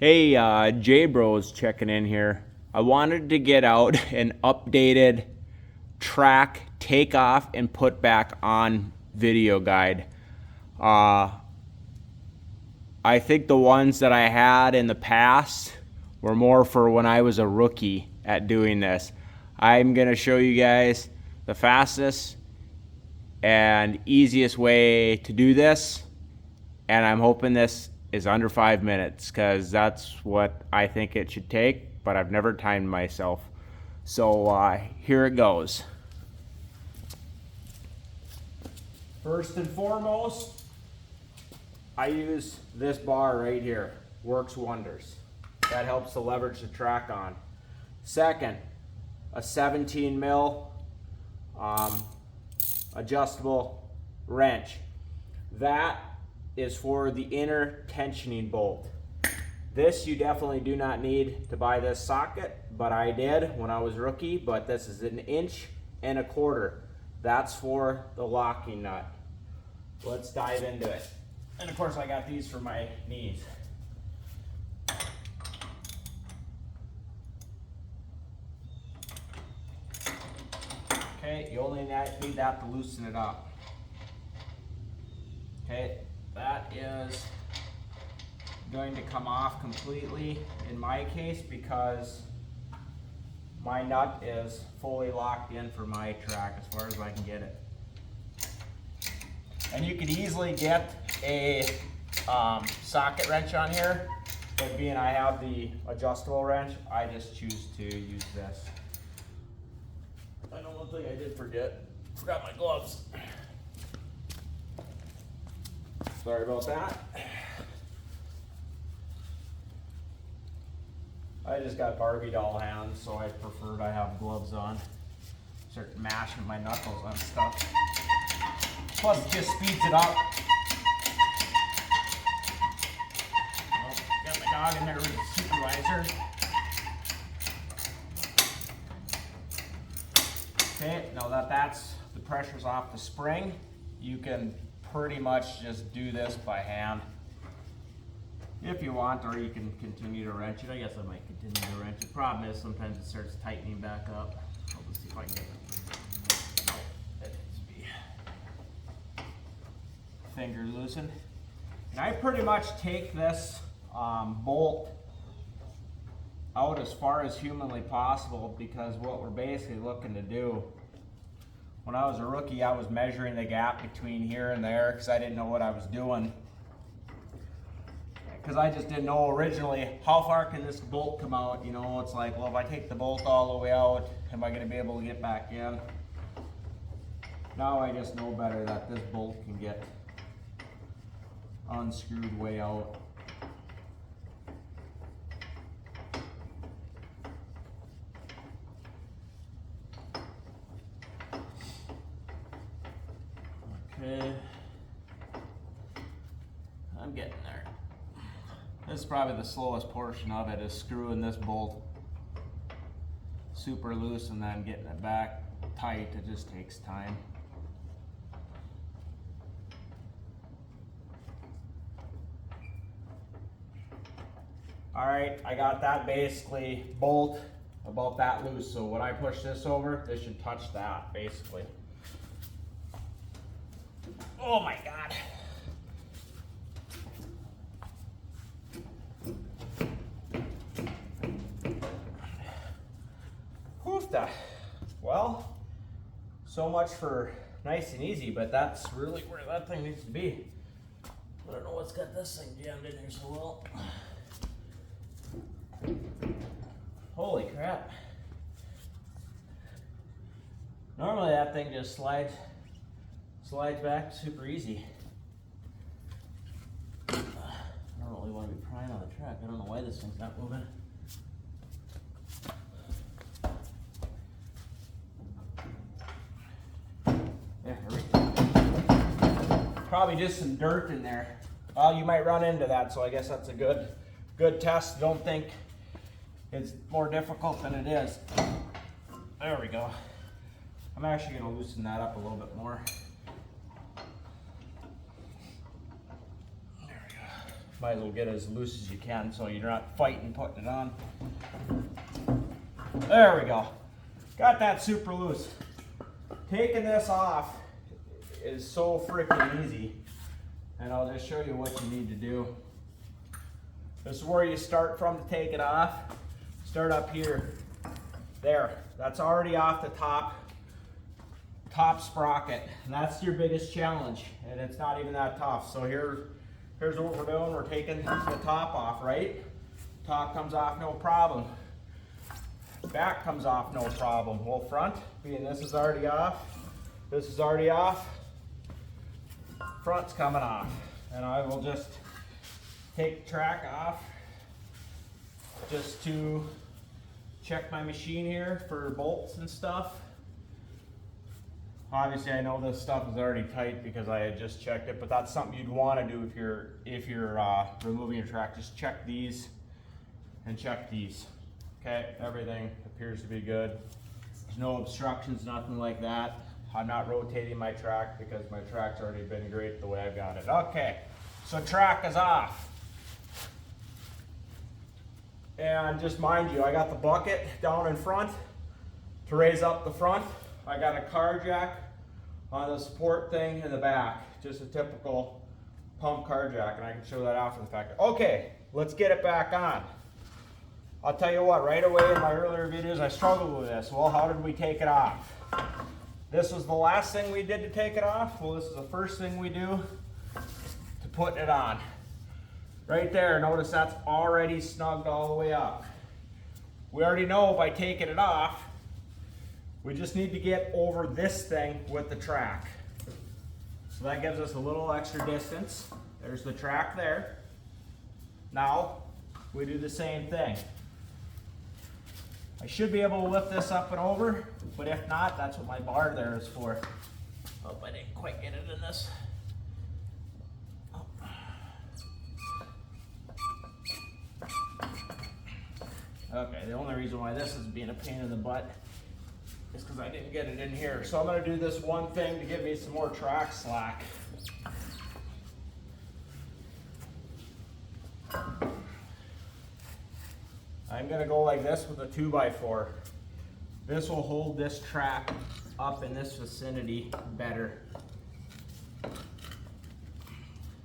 Hey, J-Bros checking in here. I wanted to get out an updated track takeoff and put back on video guide. I think the ones that I had in the past were more for when I was a rookie at doing this. I'm going to show you guys the fastest and easiest way to do this, and I'm hoping this is under 5 minutes because that's what I think it should take, but I've never timed myself. So here it goes. First and foremost, I use this bar right here. Works wonders. That helps to leverage the track on. Second, a 17 mil adjustable wrench. That is for the inner tensioning bolt. This you definitely do not need to buy this socket, but I did when I was rookie, but this is 1 1/4 inch. That's for the locking nut. Let's dive into it. And of course I got these for my knees. Okay, you only need that to loosen it up. Okay, that is going to come off completely in my case because my nut is fully locked in for my track as far as I can get it. And you could easily get a socket wrench on here, but being I have the adjustable wrench, I just choose to use this. I know one thing I did forgot my gloves. Sorry about that. I just got Barbie doll hands, so I preferred I have gloves on. Start mashing my knuckles on stuff. Plus it just speeds it up. Oh, got my dog in there with the supervisor. Okay, now that the pressure's off the spring, you can pretty much just do this by hand if you want, or you can continue to wrench it. I guess I might continue to wrench it. Problem is sometimes it starts tightening back up. I'll just see if I can get it. Oh, it needs to be finger loosened. And I pretty much take this bolt out as far as humanly possible, because what we're basically looking to do, when I was a rookie, I was measuring the gap between here and there because I didn't know what I was doing. Because I just didn't know originally how far can this bolt come out. You know, it's like, well, if I take the bolt all the way out, am I going to be able to get back in? Now I just know better that this bolt can get unscrewed way out. Okay, I'm getting there. This is probably the slowest portion of it, is screwing this bolt super loose and then getting it back tight. It just takes time. Alright, I got that basically bolt about that loose, so when I push this over, this should touch that basically. Oh my God. Hoofda. Well, so much for nice and easy, but that's really where that thing needs to be. I don't know what's got this thing jammed in here so well. Holy crap. Normally that thing just slides back super easy. I don't really want to be prying on the track. I don't know why this thing's not moving. There we go. Probably just some dirt in there. Well, you might run into that, so I guess that's a good test. Don't think it's more difficult than it is. There we go. I'm actually going to loosen that up a little bit more. There we go. Might as well get it as loose as you can so you're not fighting putting it on. There we go. Got that super loose. Taking this off is so freaking easy. And I'll just show you what you need to do. This is where you start from to take it off. Start up here. There. That's already off the top sprocket. And that's your biggest challenge. And it's not even that tough. So here's what we're doing. We're taking the top off, right? Top comes off, no problem. Back comes off, no problem. Well, front, being this is already off, this is already off, front's coming off. And I will just take the track off just to check my machine here for bolts and stuff. Obviously, I know this stuff is already tight because I had just checked it, but that's something you'd want to do if you're removing your track. Just check these and check these. Okay, everything appears to be good. There's no obstructions, nothing like that. I'm not rotating my track because my track's already been great the way I've got it. Okay, so track is off. And just mind you, I got the bucket down in front to raise up the front. I got a car jack on the support thing in the back. Just a typical pump car jack, and I can show that after the fact. Okay, let's get it back on. I'll tell you what, right away in my earlier videos, I struggled with this. Well, how did we take it off? This was the last thing we did to take it off. Well, this is the first thing we do to put it on. Right there, notice that's already snugged all the way up. We already know by taking it off, we just need to get over this thing with the track. So that gives us a little extra distance. There's the track there. Now, we do the same thing. I should be able to lift this up and over, but if not, that's what my bar there is for. Oh, I didn't quite get it in this. Oh. Okay, the only reason why this is being a pain in the butt is because I didn't get it in here. So I'm going to do this one thing to give me some more track slack. I'm going to go like this with a 2x4. This will hold this track up in this vicinity better.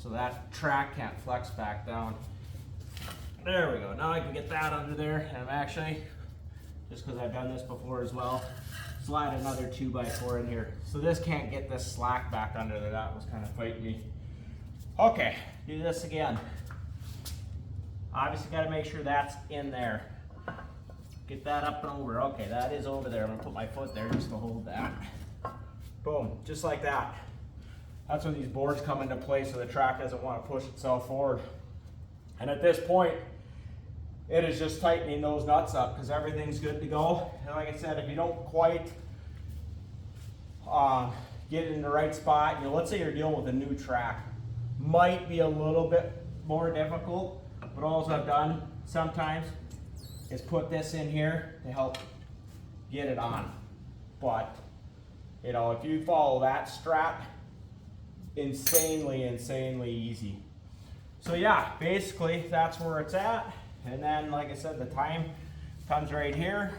So that track can't flex back down. There we go. Now I can get that under there. And I'm actually, just because I've done this before as well, slide another 2x4 in here. So this can't get this slack back under there. That was kind of fighting me. Okay, do this again. Obviously got to make sure that's in there. Get that up and over. Okay, that is over there. I'm going to put my foot there just to hold that. Boom, just like that. That's when these boards come into play so the track doesn't want to push itself forward. And at this point, it is just tightening those nuts up because everything's good to go. And like I said, if you don't quite get it in the right spot, let's say you're dealing with a new track, might be a little bit more difficult. But all I've done sometimes is put this in here to help get it on. But, if you follow that strap, insanely easy. So yeah, basically that's where it's at. And then, like I said, the time comes right here.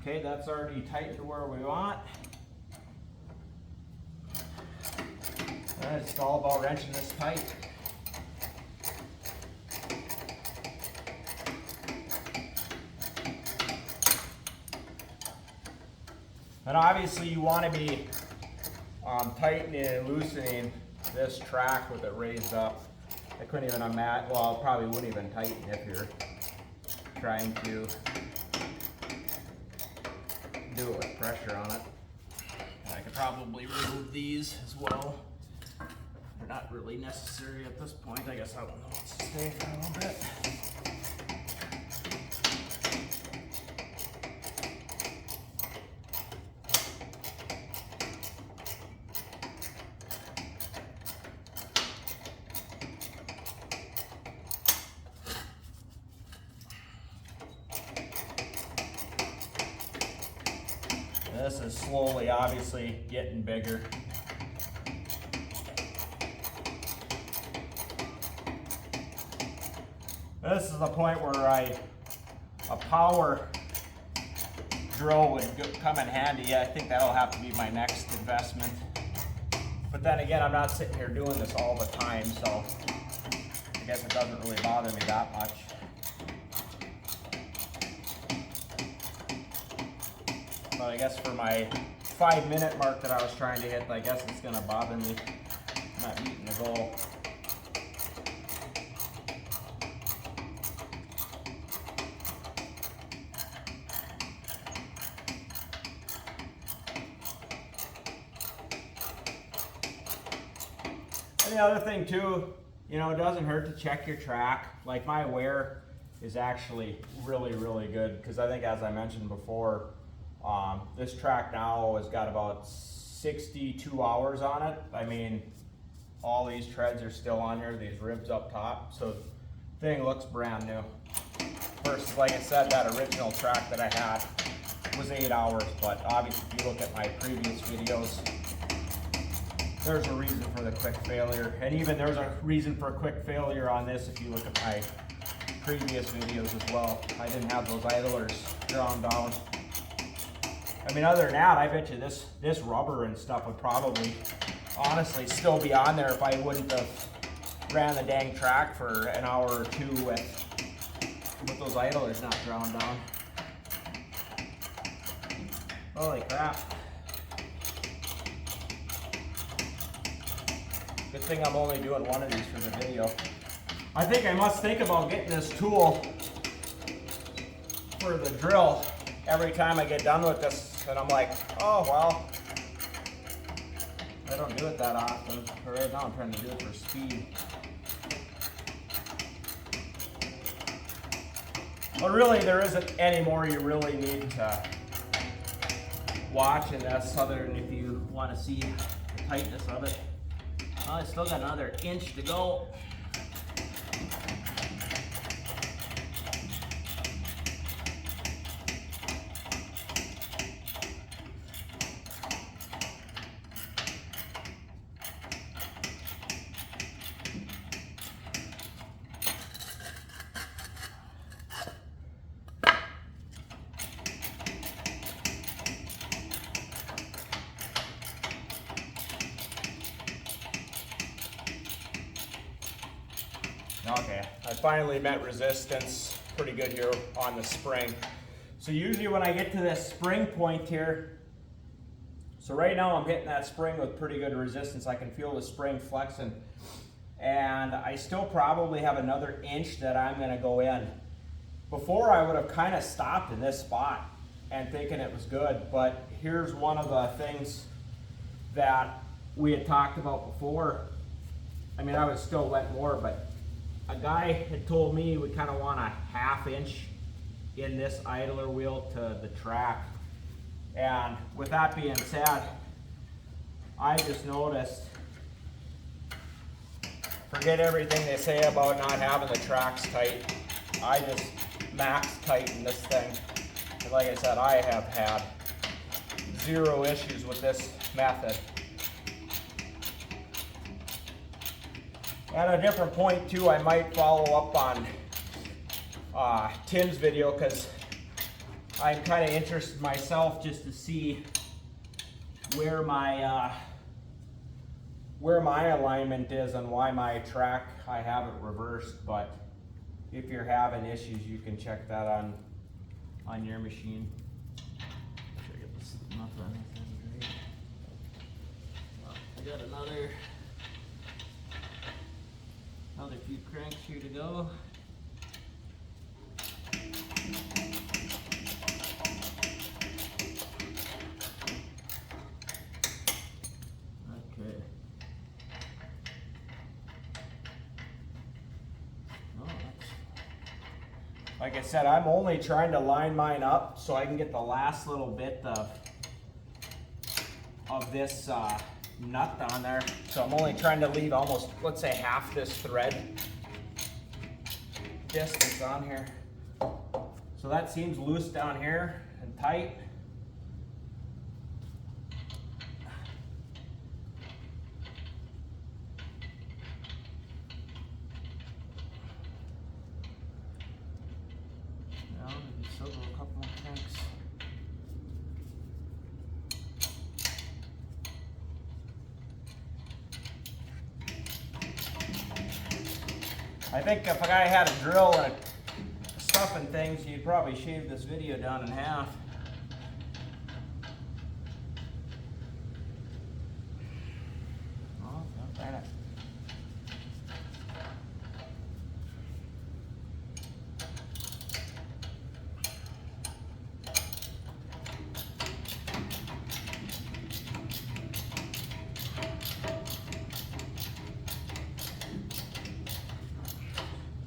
Okay, that's already tightened to where we want. And it's all about wrenching this tight. And obviously you want to be tightening and loosening this track with it raised up. I couldn't even unmat, well, probably wouldn't even tighten if you're trying to do it with pressure on it. And I could probably remove these as well. They're not really necessary at this point. I guess I'll stay for a little bit. This is slowly, obviously, getting bigger. This is the point where a power drill would come in handy. I think that'll have to be my next investment. But then again, I'm not sitting here doing this all the time, so I guess it doesn't really bother me that much. But I guess for my 5-minute mark that I was trying to hit, I guess it's gonna bother me not meeting the goal. And the other thing too, you know, it doesn't hurt to check your track. Like my wear is actually really, really good because I think, as I mentioned before, this track now has got about 62 hours on it. I mean, all these treads are still on here, these ribs up top, so the thing looks brand new. Versus, like I said, that original track that I had was 8 hours, but obviously if you look at my previous videos, there's a reason for the quick failure. And even there's a reason for a quick failure on this if you look at my previous videos as well. I didn't have those idlers drawn down. I mean, other than that, I bet you this rubber and stuff would probably honestly still be on there if I wouldn't have ran the dang track for an hour or two with those idlers not drawn down. Holy crap. Good thing I'm only doing one of these for the video. I think I must think about getting this tool for the drill every time I get done with this. And I'm like, oh, well, I don't do it that often. But right now I'm trying to do it for speed. But really, there isn't any more you really need to watch in this other than if you want to see the tightness of it. Well, I still got another inch to go. Okay, I finally met resistance pretty good here on the spring. So usually when I get to this spring point here, so right now I'm hitting that spring with pretty good resistance. I can feel the spring flexing. And I still probably have another inch that I'm gonna go in. Before I would have kind of stopped in this spot and thinking it was good, but here's one of the things that we had talked about before. I mean, I would still went more, but a guy had told me we kind of want a 1/2 inch in this idler wheel to the track. And with that being said, I just noticed, forget everything they say about not having the tracks tight. I just max tighten this thing. And like I said, I have had 0 issues with this method. At a different point too, I might follow up on Tim's video because I'm kind of interested myself just to see where my alignment is and why my track, I have it reversed. But if you're having issues, you can check that on your machine. Should I get this enough on this end, right? Well, I got another few cranks here to go. Okay. Oh, like I said, I'm only trying to line mine up so I can get the last little bit of this nut on there. So I'm only trying to leave almost, let's say, half this thread distance on here. So that seems loose down here and tight. down. We can still go a couple more cranks. I think if a guy had a drill and stuffing things, you'd probably shave this video down in half. Oh, not bad.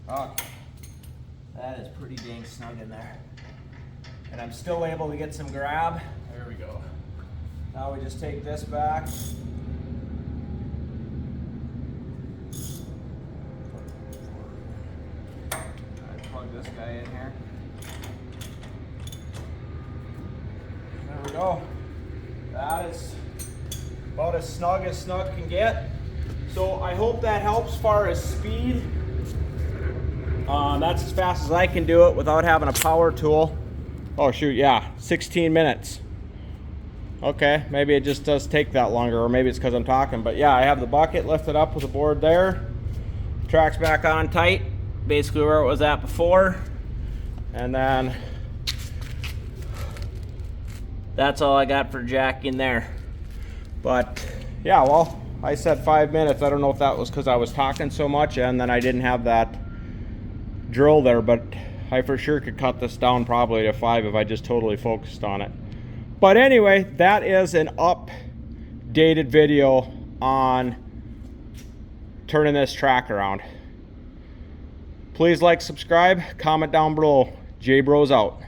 Okay, that is pretty dang snug in there. And I'm still able to get some grab. There we go. Now we just take this back. I plug this guy in here. There we go. That is about as snug can get. So I hope that helps as far as speed. That's as fast as I can do it without having a power tool. Oh shoot, yeah, 16 minutes. Okay, maybe it just does take that longer, or maybe it's because I'm talking, but yeah, I have the bucket lifted up with the board there. Track's back on tight, basically where it was at before. And then that's all I got for jack in there. But yeah, well, I said 5 minutes. I don't know if that was because I was talking so much and then I didn't have that drill there, but I for sure could cut this down probably to 5 if I just totally focused on it. But anyway, that is an updated video on turning this track around. Please like, subscribe, comment down below. J Bros out.